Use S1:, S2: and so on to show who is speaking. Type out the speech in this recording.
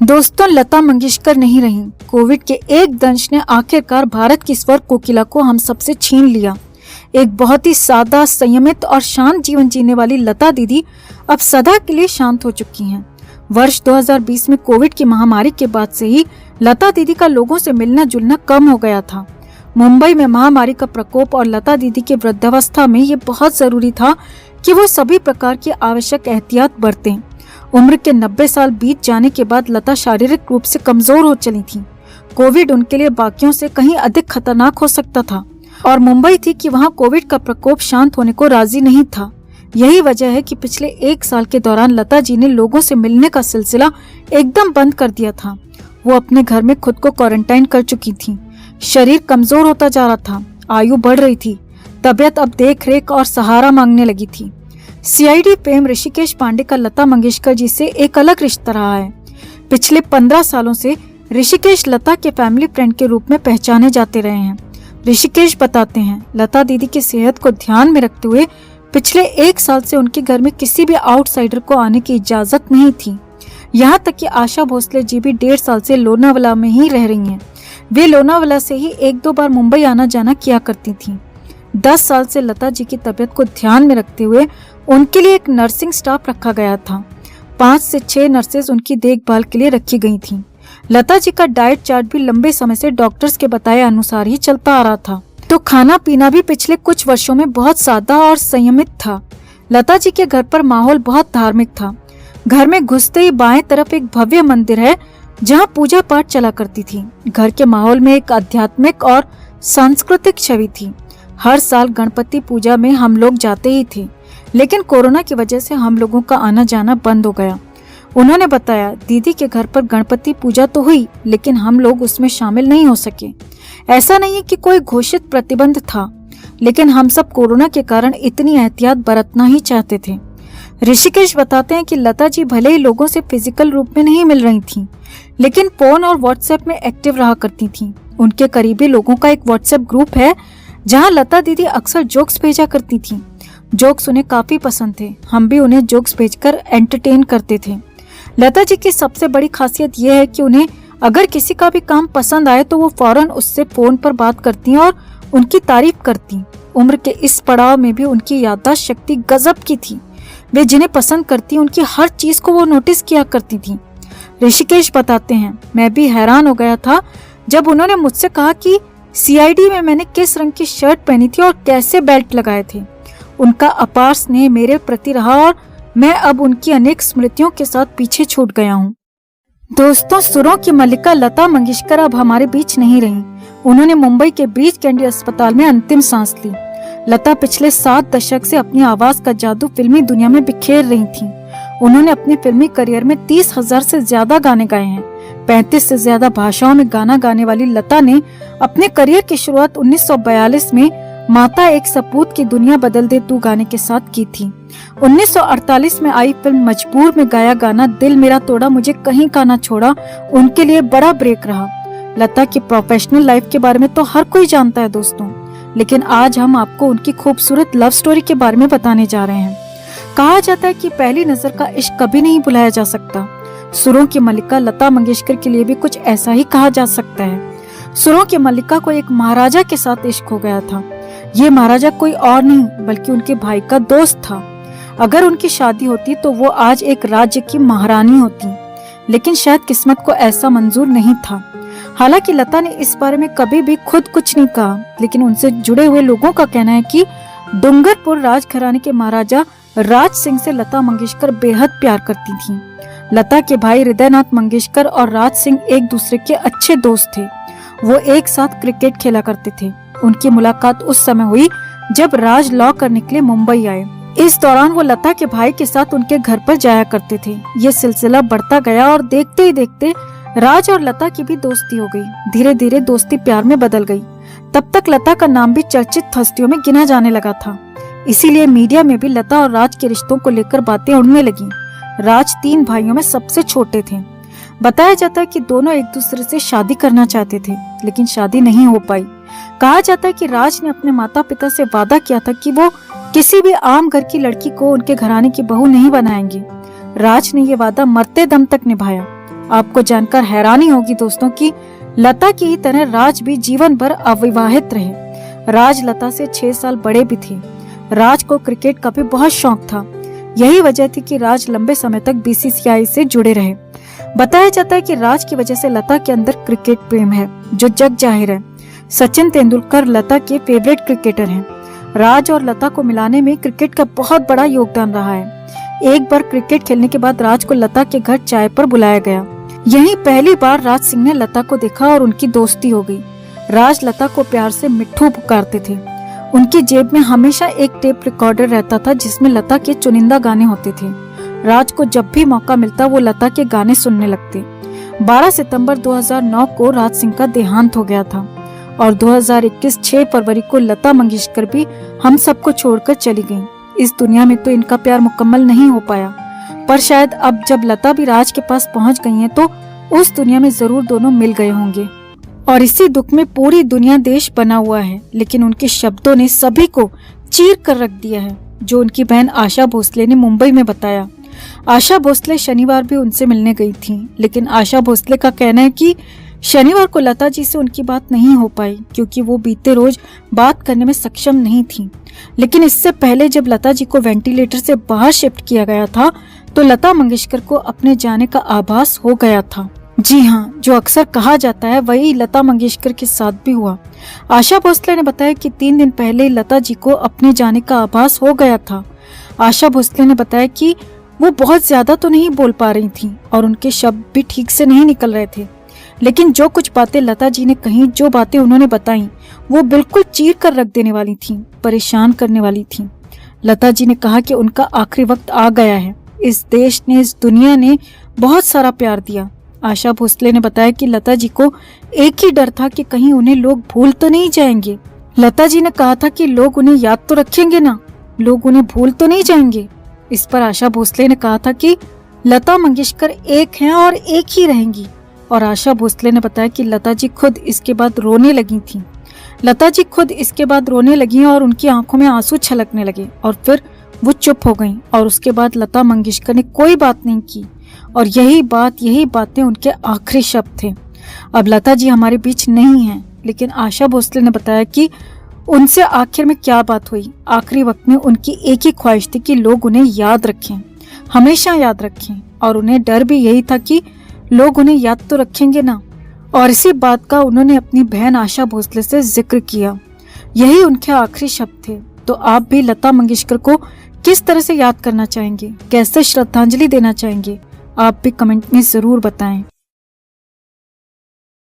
S1: दोस्तों, लता मंगेशकर नहीं रहीं। कोविड के एक दंश ने आखिरकार भारत की स्वर कोकिला को हम सबसे छीन लिया। एक बहुत ही सादा, संयमित और शांत जीवन जीने वाली लता दीदी अब सदा के लिए शांत हो चुकी हैं। वर्ष 2020 में कोविड की महामारी के बाद से ही लता दीदी का लोगों से मिलना जुलना कम हो गया था। मुंबई में महामारी का प्रकोप और लता दीदी की वृद्धावस्था में ये बहुत जरूरी था कि वो सभी प्रकार की आवश्यक एहतियात बरतें। उम्र के 90 साल बीत जाने के बाद लता शारीरिक रूप से कमजोर हो चली थी। कोविड उनके लिए बाकियों से कहीं अधिक खतरनाक हो सकता था और मुंबई थी कि वहां कोविड का प्रकोप शांत होने को राजी नहीं था। यही वजह है कि पिछले 1 साल के दौरान लता जी ने लोगों से मिलने का सिलसिला एकदम बंद कर दिया था। वो अपने घर में खुद को क्वारंटाइन कर चुकी थी। शरीर कमजोर होता जा रहा था, आयु बढ़ रही थी, तबीयत अब देख रेख और सहारा मांगने लगी थी। सीआईडी फेम ऋषिकेश पांडे का लता मंगेशकर जी से एक अलग रिश्ता रहा है। पिछले 15 सालों से ऋषिकेश लता के फैमिली फ्रेंड के रूप में पहचाने जाते रहे हैं। ऋषिकेश बताते हैं, लता दीदी की सेहत को ध्यान में रखते हुए पिछले 1 साल से उनके घर में किसी भी आउटसाइडर को आने की इजाजत नहीं थी। यहाँ तक कि आशा भोसले जी भी 1.5 साल से लोनावाला में ही रह रही हैं। वे लोनावाला से ही 1-2 बार मुंबई आना जाना किया करती थी। 10 साल से लता जी की तबीयत को ध्यान में रखते हुए उनके लिए एक नर्सिंग स्टाफ रखा गया था। 5 से 6 नर्सेज उनकी देखभाल के लिए रखी गई थीं। लता जी का डाइट चार्ट भी लंबे समय से डॉक्टर्स के बताए अनुसार ही चलता आ रहा था, तो खाना पीना भी पिछले कुछ वर्षों में बहुत सादा और संयमित था। लता जी के घर पर माहौल बहुत धार्मिक था। घर में घुसते ही बाएं तरफ एक भव्य मंदिर है जहां पूजा पाठ चला करती थी। घर के माहौल में एक आध्यात्मिक और सांस्कृतिक छवि थी। हर साल गणपति पूजा में हम लोग जाते ही थे, लेकिन कोरोना की वजह से हम लोगों का आना जाना बंद हो गया। उन्होंने बताया, दीदी के घर पर गणपति पूजा तो हुई, लेकिन हम लोग उसमें शामिल नहीं हो सके। ऐसा नहीं है कि कोई घोषित प्रतिबंध था, लेकिन हम सब कोरोना के कारण इतनी एहतियात बरतना ही चाहते थे। ऋषिकेश बताते हैं कि लता जी भले ही लोगों से फिजिकल रूप में नहीं मिल रही थीं, लेकिन फोन और व्हाट्सएप में एक्टिव रहा करती थीं। उनके करीबी लोगों का एक व्हाट्सएप ग्रुप है जहां लता दीदी अक्सर जोक्स भेजा करती थीं। जोक्स उन्हें काफी पसंद थे। हम भी उन्हें जोक्स भेजकर एंटरटेन करते थे। लता जी की सबसे बड़ी खासियत यह है कि उन्हें अगर किसी का भी काम पसंद आए तो वो फौरन उससे फोन पर बात करती और उनकी तारीफ करती। उम्र के इस पड़ाव में भी उनकी याददाश्त शक्ति गजब की थी। वे जिन्हें पसंद करती उनकी हर चीज को वो नोटिस किया करती थी। ऋषिकेश बताते हैं, मैं भी हैरान हो गया था जब उन्होंने मुझसे कहा कि सीआईडी में मैंने किस रंग की शर्ट पहनी थी और कैसे बेल्ट लगाए थे। उनका अपार स्नेह मेरे प्रति रहा और मैं अब उनकी अनेक स्मृतियों के साथ पीछे छूट गया हूँ। दोस्तों, सुरों की मल्लिका लता मंगेशकर अब हमारे बीच नहीं रही। उन्होंने मुंबई के ब्रीच कैंडी अस्पताल में अंतिम सांस ली। लता पिछले 7 दशक से अपनी आवाज का जादू फिल्मी दुनिया में बिखेर रही थी। उन्होंने अपने फिल्मी करियर में 30,000 से ज्यादा गाने गाए हैं। 35 से ज्यादा भाषाओं में गाना गाने वाली लता ने अपने करियर की शुरुआत 1942 में माता एक सपूत की दुनिया बदल दे तू गाने के साथ की थी। 1948 में आई फिल्म मजबूर में गाया गाना दिल मेरा तोड़ा मुझे कहीं का ना छोड़ा उनके लिए बड़ा ब्रेक रहा। लता की प्रोफेशनल लाइफ के बारे में तो हर कोई जानता है दोस्तों, लेकिन आज हम आपको उनकी खूबसूरत लव स्टोरी के बारे में बताने जा रहे हैं। कहा जाता है कि पहली नजर का इश्क कभी नहीं भुलाया जा सकता। सुरों की मल्लिका लता मंगेशकर के लिए भी कुछ ऐसा ही कहा जा सकता है। सुरों की मल्लिका को एक महाराजा के साथ इश्क हो गया था। ये महाराजा कोई और नहीं बल्कि उनके भाई का दोस्त था। अगर उनकी शादी होती तो वो आज एक राज्य की महारानी होती, लेकिन शायद किस्मत को ऐसा मंजूर नहीं था। हालांकि लता ने इस बारे में कभी भी खुद कुछ नहीं कहा, लेकिन उनसे जुड़े हुए लोगों का कहना है कि डूंगरपुर राजघराने के महाराजा राज सिंह से लता मंगेशकर बेहद प्यार करती थी। लता के भाई हृदयनाथ मंगेशकर और राज सिंह एक दूसरे के अच्छे दोस्त थे। वो एक साथ क्रिकेट खेला करते थे। उनकी मुलाकात उस समय हुई जब राज लॉ करने के लिए मुंबई आए। इस दौरान वो लता के भाई के साथ उनके घर पर जाया करते थे। ये सिलसिला बढ़ता गया और देखते ही देखते राज और लता की भी दोस्ती हो गई। धीरे धीरे दोस्ती प्यार में बदल गई। तब तक लता का नाम भी चर्चित हस्तियों में गिना जाने लगा था। इसीलिए मीडिया में भी लता और राज के रिश्तों को लेकर बातें उड़ने लगी। राज 3 भाइयों में सबसे छोटे थे। बताया जाता है कि दोनों एक दूसरे से शादी करना चाहते थे, लेकिन शादी नहीं हो पाई। कहा जाता है कि राज ने अपने माता पिता से वादा किया था कि वो किसी भी आम घर की लड़की को उनके घराने की बहू नहीं बनाएंगे। राज ने ये वादा मरते दम तक निभाया। आपको जानकर हैरानी होगी दोस्तों कि लता की ही तरह राज भी जीवन भर अविवाहित रहे। राज लता से 6 साल बड़े भी थे। राज को क्रिकेट का भी बहुत शौक था। यही वजह थी कि राज लंबे समय तक बीसीसीआई से जुड़े रहे। बताया जाता है कि राज की वजह से लता के अंदर क्रिकेट प्रेम है जो जग जाहिर है। सचिन तेंदुलकर लता के फेवरेट क्रिकेटर हैं। राज और लता को मिलाने में क्रिकेट का बहुत बड़ा योगदान रहा है। एक बार क्रिकेट खेलने के बाद राज को लता के घर चाय पर बुलाया गया। यही पहली बार राज सिंह ने लता को देखा और उनकी दोस्ती हो गई। राज लता को प्यार से मिट्ठू पुकारते थे। उनकी जेब में हमेशा एक टेप रिकॉर्डर रहता था जिसमें लता के चुनिंदा गाने होते थे। राज को जब भी मौका मिलता वो लता के गाने सुनने लगते। 12 सितंबर 2009 को राज सिंह का देहांत हो गया था और 2021 6 फरवरी को लता मंगेशकर भी हम सबको छोड़कर चली गईं। इस दुनिया में तो इनका प्यार मुकम्मल नहीं हो पाया, पर शायद अब जब लता भी राज के पास पहुंच गई हैं तो उस दुनिया में जरूर दोनों मिल गए होंगे। और इसी दुख में पूरी दुनिया देश बना हुआ है, लेकिन उनके शब्दों ने सभी को चीर कर रख दिया है, जो उनकी बहन आशा भोसले ने मुंबई में बताया। आशा भोसले शनिवार भी उनसे मिलने गई थी, लेकिन आशा भोसले का कहना है कि शनिवार को लता जी से उनकी बात नहीं हो पाई क्योंकि वो बीते रोज बात करने में सक्षम नहीं थी। लेकिन इससे पहले जब लता जी को वेंटिलेटर से बाहर शिफ्ट किया गया था तो लता मंगेशकर को अपने जाने का आभास हो गया था। जी हाँ, जो अक्सर कहा जाता है वही लता मंगेशकर के साथ भी हुआ। आशा भोसले ने बताया कि 3 दिन पहले लता जी को अपने जाने का आभास हो गया था। आशा भोसले ने बताया कि वो बहुत ज्यादा तो नहीं बोल पा रही थी और उनके शब्द भी ठीक से नहीं निकल रहे थे, लेकिन जो कुछ बातें लता जी ने कही, जो बातें उन्होंने बताई, वो बिल्कुल चीर कर रख देने वाली थी, परेशान करने वाली थी। लता जी ने कहा कि उनका आखिरी वक्त आ गया है। इस देश ने, इस दुनिया ने बहुत सारा प्यार दिया। आशा भोसले ने बताया कि लता जी को एक ही डर था कि कहीं उन्हें लोग भूल तो नहीं जाएंगे। लता जी ने कहा था कि लोग उन्हें याद तो रखेंगे ना, लोग उन्हें भूल तो नहीं जाएंगे। इस पर आशा भोसले ने कहा था कि लता मंगेशकर एक हैं और एक ही रहेंगी। और आशा भोसले ने बताया कि लता जी खुद इसके बाद रोने लगी थी। लता जी खुद इसके बाद रोने लगी और उनकी आंखों में आंसू छलकने लगे और फिर वो चुप हो गईं और उसके बाद लता मंगेशकर ने कोई बात नहीं की और यही बातें उनके आखिरी शब्द थे। अब लता जी हमारे बीच नहीं हैं, लेकिन आशा भोसले ने बताया कि उनसे आखिर में क्या बात हुई। आखिरी वक्त में उनकी एक ही ख्वाहिश थी कि लोग उन्हें याद रखें, हमेशा याद रखें, और उन्हें डर भी यही था कि लोग उन्हें याद तो रखेंगे ना। और इसी बात का उन्होंने अपनी बहन आशा भोसले से जिक्र किया। यही उनके आखिरी शब्द थे। तो आप भी लता मंगेशकर को किस तरह से याद करना चाहेंगे, कैसे श्रद्धांजलि देना चाहेंगे, आप भी कमेंट में जरूर बताएं।